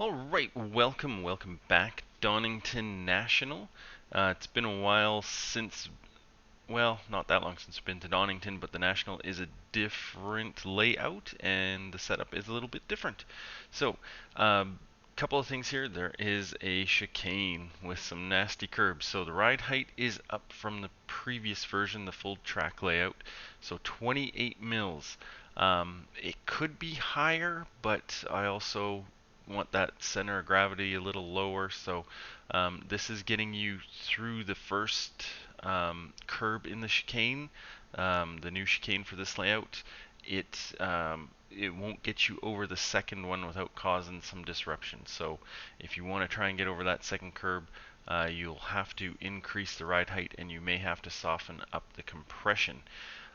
All right, welcome back, Donington National. It's been a while since, well, not that long since I've been to Donington, but the National is a different layout and the setup is a little bit different. So, couple of things here. There is a chicane with some nasty curbs. So the ride height is up from the previous version, the full track layout. So 28 mils. It could be higher, but I also want that center of gravity a little lower. So this is getting you through the first curb in the chicane, the new chicane for this layout. It won't get you over the second one without causing some disruption. So if you want to try and get over that second curb, you'll have to increase the ride height and you may have to soften up the compression.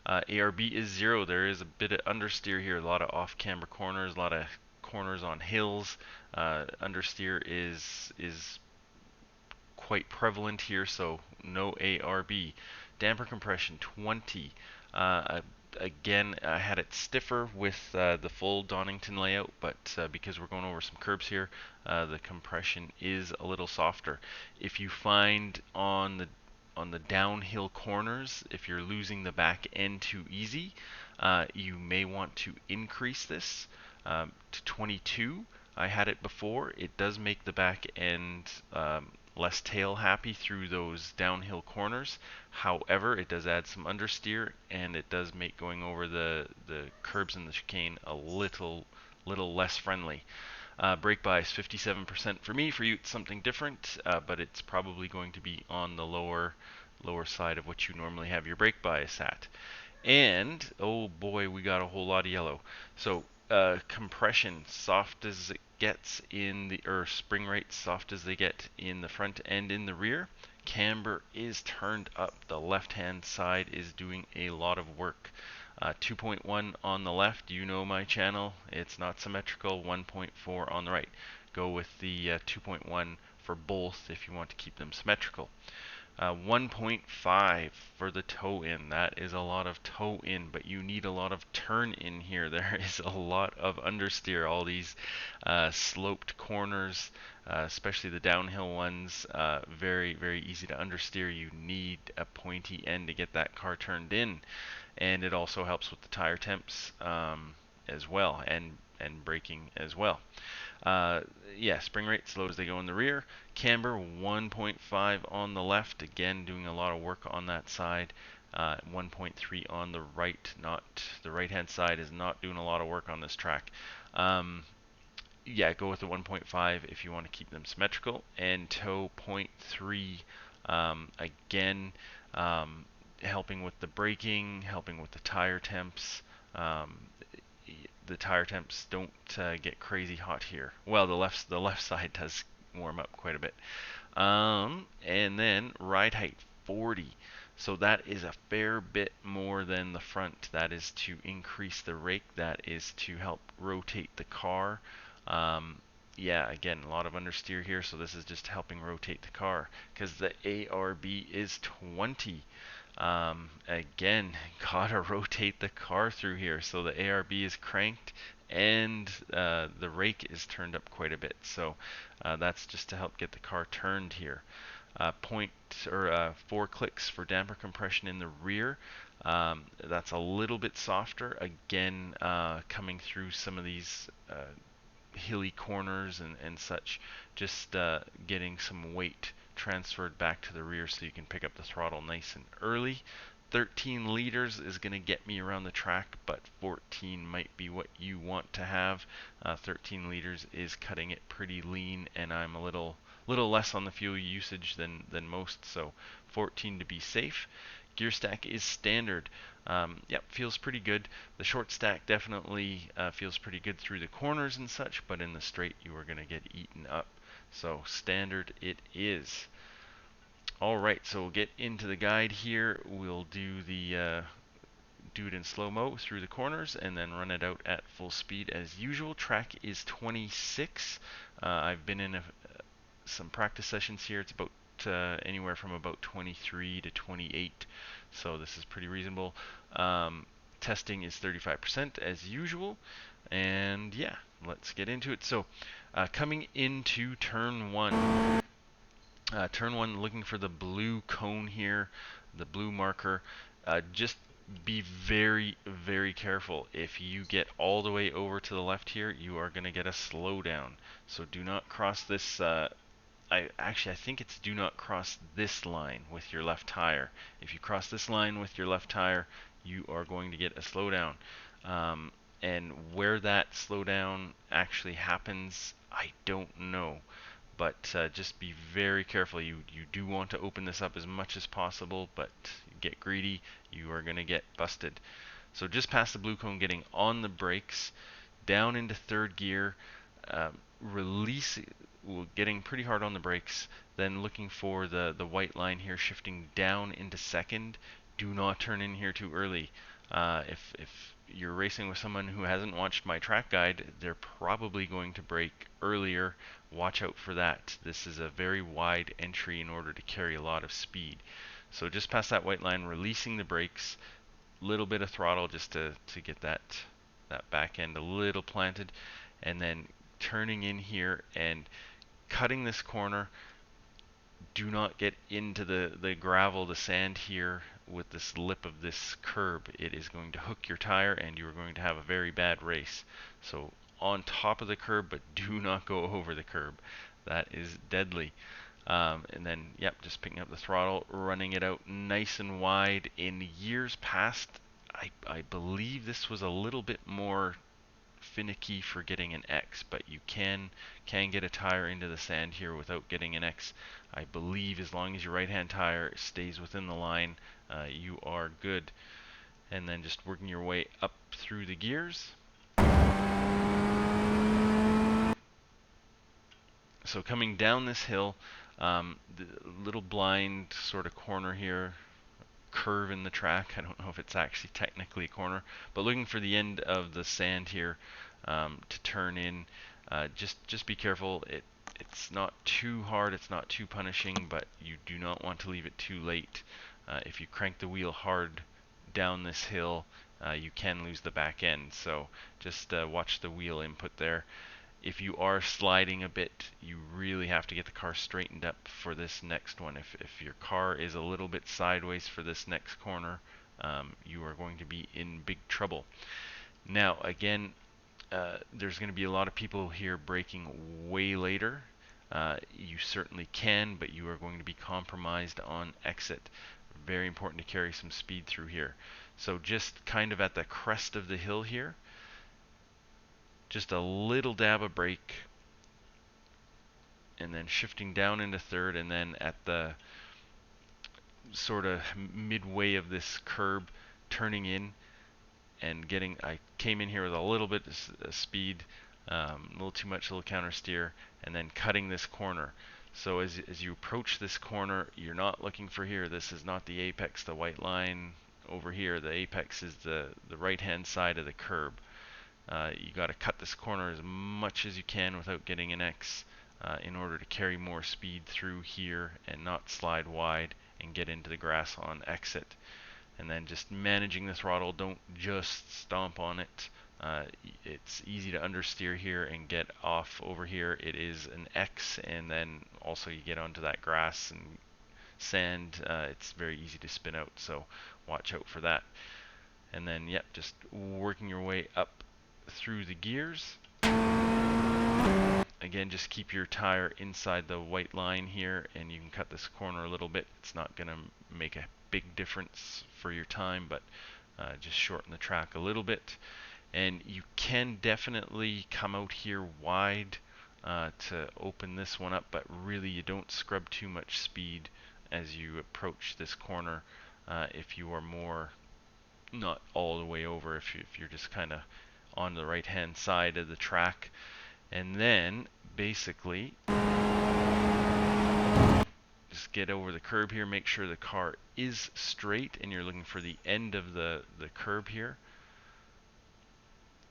ARB is 0. There is a bit of understeer here, a lot of off-camber corners, a lot of corners on hills. Understeer is quite prevalent here, so no ARB. Damper compression 20. Again, I had it stiffer with the full Donington layout, but because we're going over some curbs here, the compression is a little softer. If you find on the downhill corners, if you're losing the back end too easy, you may want to increase this to 22. I had it before. It does make the back end less tail happy through those downhill corners. However, it does add some understeer and it does make going over the curbs in the chicane a little less friendly. Brake bias 57% for me. For you, it's something different, but it's probably going to be on the lower side of what you normally have your brake bias at. And oh boy, we got a whole lot of yellow. So compression, soft as it gets in the, or spring rate, soft as they get in the front and in the rear. Camber is turned up. The left-hand side is doing a lot of work. 2.1 on the left, you know my channel, it's not symmetrical. 1.4 on the right. Go with the 2.1 for both if you want to keep them symmetrical. 1.5 for the toe in. That is a lot of toe in, but you need a lot of turn in here. There is a lot of understeer. All these sloped corners, especially the downhill ones, very easy to understeer. You need a pointy end to get that car turned in, and it also helps with the tire temps as well, and braking as well. Uh, yeah, spring rate slow as they go in the rear. Camber 1.5 on the left, again doing a lot of work on that side. 1.3 on the right, not the right hand side is not doing a lot of work on this track. Yeah, go with the 1.5 if you want to keep them symmetrical. And toe 0.3, again, helping with the braking, helping with the tire temps. The tire temps don't get crazy hot here. Well, the left side does warm up quite a bit. And then ride height 40. So that is a fair bit more than the front. That is to increase the rake. That is to help rotate the car. Yeah, again, a lot of understeer here, so this is just helping rotate the car because the ARB is 20. Again, gotta rotate the car through here. So the ARB is cranked and the rake is turned up quite a bit. So that's just to help get the car turned here. Point or 4 clicks for damper compression in the rear. That's a little bit softer. Again, coming through some of these hilly corners and such, just getting some weight transferred back to the rear so you can pick up the throttle nice and early. 13 liters is going to get me around the track, but 14 might be what you want to have. 13 liters is cutting it pretty lean, and I'm a little less on the fuel usage than most, so 14 to be safe. Gear stack is standard. Yep, feels pretty good. The short stack definitely feels pretty good through the corners and such, but in the straight you are going to get eaten up. So standard it is. Alright, so we'll get into the guide here. We'll do it in slow-mo through the corners and then run it out at full speed as usual. Track is 26. I've been in some practice sessions here. It's about anywhere from about 23 to 28, so this is pretty reasonable. Testing is 35% as usual, and yeah, let's get into it. So Coming into turn one. Turn one, looking for the blue cone here, the blue marker. Just be very, very careful. If you get all the way over to the left here, you are going to get a slowdown. So do not cross this. I think it's do not cross this line with your left tire. If you cross this line with your left tire, you are going to get a slowdown. And where that slowdown actually happens, I don't know. But just be very careful. You do want to open this up as much as possible, but get greedy, you are going to get busted. So just past the blue cone, getting on the brakes, down into third gear, release, getting pretty hard on the brakes, then looking for the white line here, shifting down into second. Do not turn in here too early. If you're racing with someone who hasn't watched my track guide, they're probably going to brake earlier. Watch out for that. This is a very wide entry in order to carry a lot of speed. So just past that white line, releasing the brakes, little bit of throttle just to get that back end a little planted, and then turning in here and cutting this corner. Do not get into the gravel, the sand here with this lip of this curb. It is going to hook your tire and you are going to have a very bad race. So on top of the curb, but do not go over the curb. That is deadly. And then, yep, just picking up the throttle, running it out nice and wide. In years past, I believe this was a little bit more finicky for getting an X, but you can get a tire into the sand here without getting an X. I believe as long as your right hand tire stays within the line, you are good. And then just working your way up through the gears. So coming down this hill, the little blind sort of corner here, curve in the track. I don't know if it's actually technically a corner, but looking for the end of the sand here to turn in. Just be careful. It's not too hard, it's not too punishing, but you do not want to leave it too late. If you crank the wheel hard down this hill, you can lose the back end. So just watch the wheel input there. If you are sliding a bit, you really have to get the car straightened up for this next one. If your car is a little bit sideways for this next corner, you are going to be in big trouble. Now, again, there's going to be a lot of people here braking way later. You certainly can, but you are going to be compromised on exit. Very important to carry some speed through here. So just kind of at the crest of the hill here, just a little dab of brake, and then shifting down into third, and then at the sort of midway of this curb, turning in and getting, I came in here with a little bit of speed, a little too much, a little counter steer, and then cutting this corner. So as you approach this corner, you're not looking for here. This is not the apex, the white line over here. The apex is the right hand side of the curb. You got to cut this corner as much as you can without getting an X in order to carry more speed through here and not slide wide and get into the grass on exit. And then just managing the throttle, don't just stomp on it. It's easy to understeer here and get off over here. It is an X, and then also you get onto that grass and sand. It's very easy to spin out, so watch out for that. And then, yep, just working your way up through the gears. Again, just keep your tire inside the white line here, and you can cut this corner a little bit. It's not going to make a big difference for your time, but just shorten the track a little bit. And you can definitely come out here wide to open this one up, but really you don't scrub too much speed as you approach this corner. If you are more, not all the way over, if you're just kind of on the right hand side of the track. And then basically just get over the curb here, make sure the car is straight, and you're looking for the end of the curb here.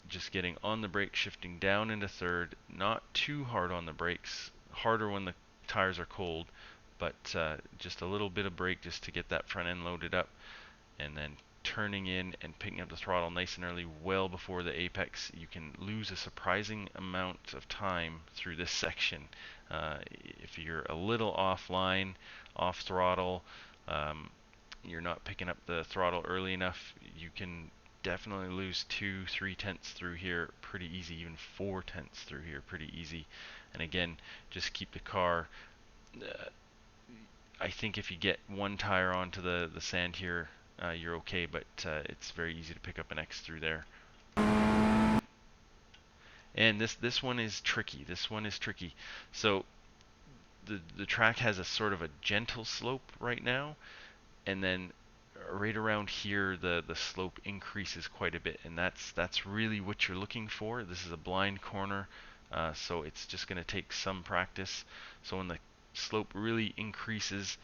Just getting on the brake, shifting down into third, not too hard on the brakes, harder when the tires are cold, but just a little bit of brake just to get that front end loaded up, and then turning in and picking up the throttle nice and early, well before the apex, you can lose a surprising amount of time through this section. If you're a little offline, off throttle, you're not picking up the throttle early enough, you can definitely lose 2-3 tenths through here pretty easy, even 4 tenths through here pretty easy. And again, just keep the car, I think if you get one tire onto the sand here, you're okay, but it's very easy to pick up an X through there. And this one is tricky. This one is tricky. So the track has a sort of a gentle slope right now, and then right around here the slope increases quite a bit, and that's really what you're looking for. This is a blind corner, so it's just going to take some practice. So when the slope really increases,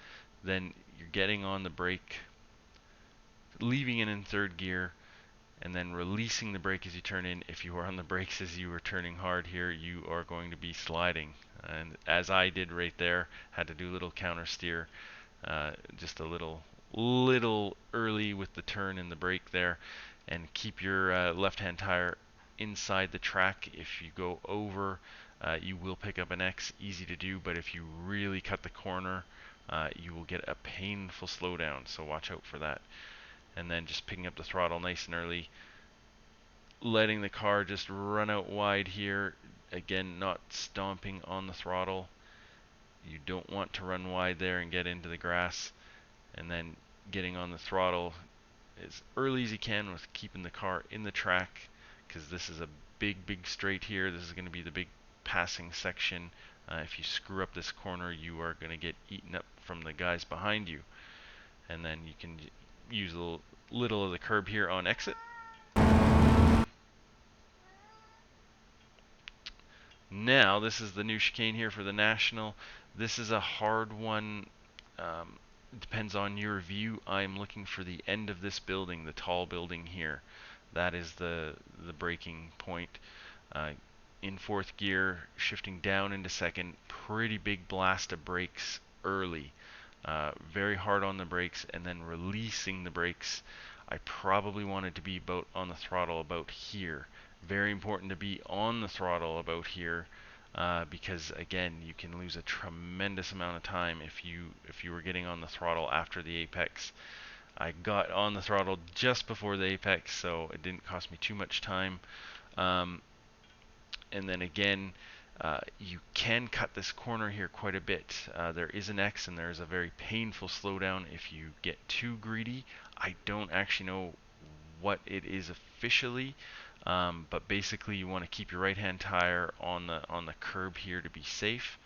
then you're getting on the brake, leaving it in third gear, and then releasing the brake as you turn in. If you are on the brakes as you are turning hard here, you are going to be sliding, and as I did right there, had to do a little counter steer, just a little early with the turn and the brake there, and keep your left hand tire inside the track. If you go over, you will pick up an X, easy to do, but if you really cut the corner, you will get a painful slowdown, so watch out for that. And then just picking up the throttle nice and early, letting the car just run out wide here, again not stomping on the throttle. You don't want to run wide there and get into the grass, and then getting on the throttle as early as you can with keeping the car in the track, because this is a big straight here. This is going to be the big passing section. If you screw up this corner, you are going to get eaten up from the guys behind you. And then you can use a little of the curb here on exit. Now this is the new chicane here for the National. This is a hard one. Depends on your view. I'm looking for the end of this building, the tall building here. That is the braking point. In fourth gear, shifting down into second, pretty big blast of brakes early. Very hard on the brakes, and then releasing the brakes. I probably wanted to be on the throttle about here. Very important to be on the throttle about here, because again, you can lose a tremendous amount of time if you were getting on the throttle after the apex. I got on the throttle just before the apex, so it didn't cost me too much time. And then again, you can cut this corner here quite a bit. There is an X, and there is a very painful slowdown if you get too greedy. I don't actually know what it is officially, but basically you want to keep your right hand tire on the curb here to be safe.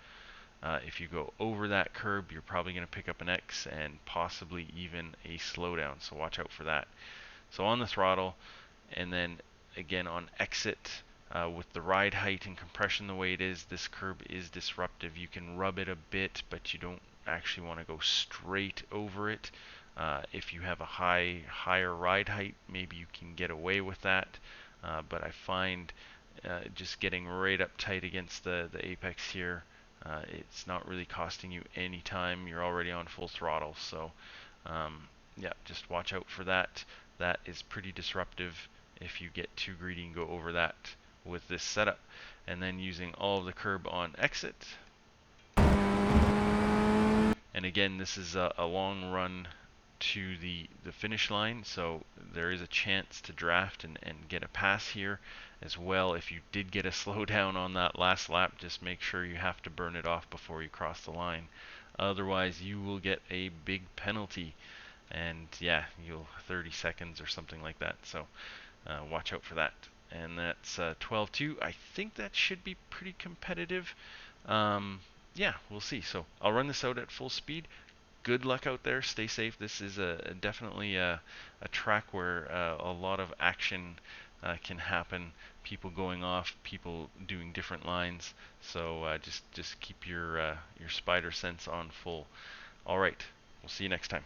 If you go over that curb, you're probably going to pick up an X and possibly even a slowdown, so watch out for that. So on the throttle, and then again on exit, with the ride height and compression the way it is, this curb is disruptive. You can rub it a bit, but you don't actually want to go straight over it. If you have a higher ride height, maybe you can get away with that, but I find just getting right up tight against the apex here, it's not really costing you any time. You're already on full throttle, so yeah, just watch out for that. That is pretty disruptive if you get too greedy and go over that with this setup. And then using all of the curb on exit. And again, this is a long run to the finish line, so there is a chance to draft and get a pass here as well. If you did get a slowdown on that last lap, just make sure you have to burn it off before you cross the line. Otherwise, you will get a big penalty, and yeah, you'll 30 seconds or something like that. So watch out for that. And that's 12-2. I think that should be pretty competitive. Yeah, we'll see. So I'll run this out at full speed. Good luck out there. Stay safe. This is definitely a track where a lot of action can happen. People going off, people doing different lines. So just keep your spider sense on full. All right. We'll see you next time.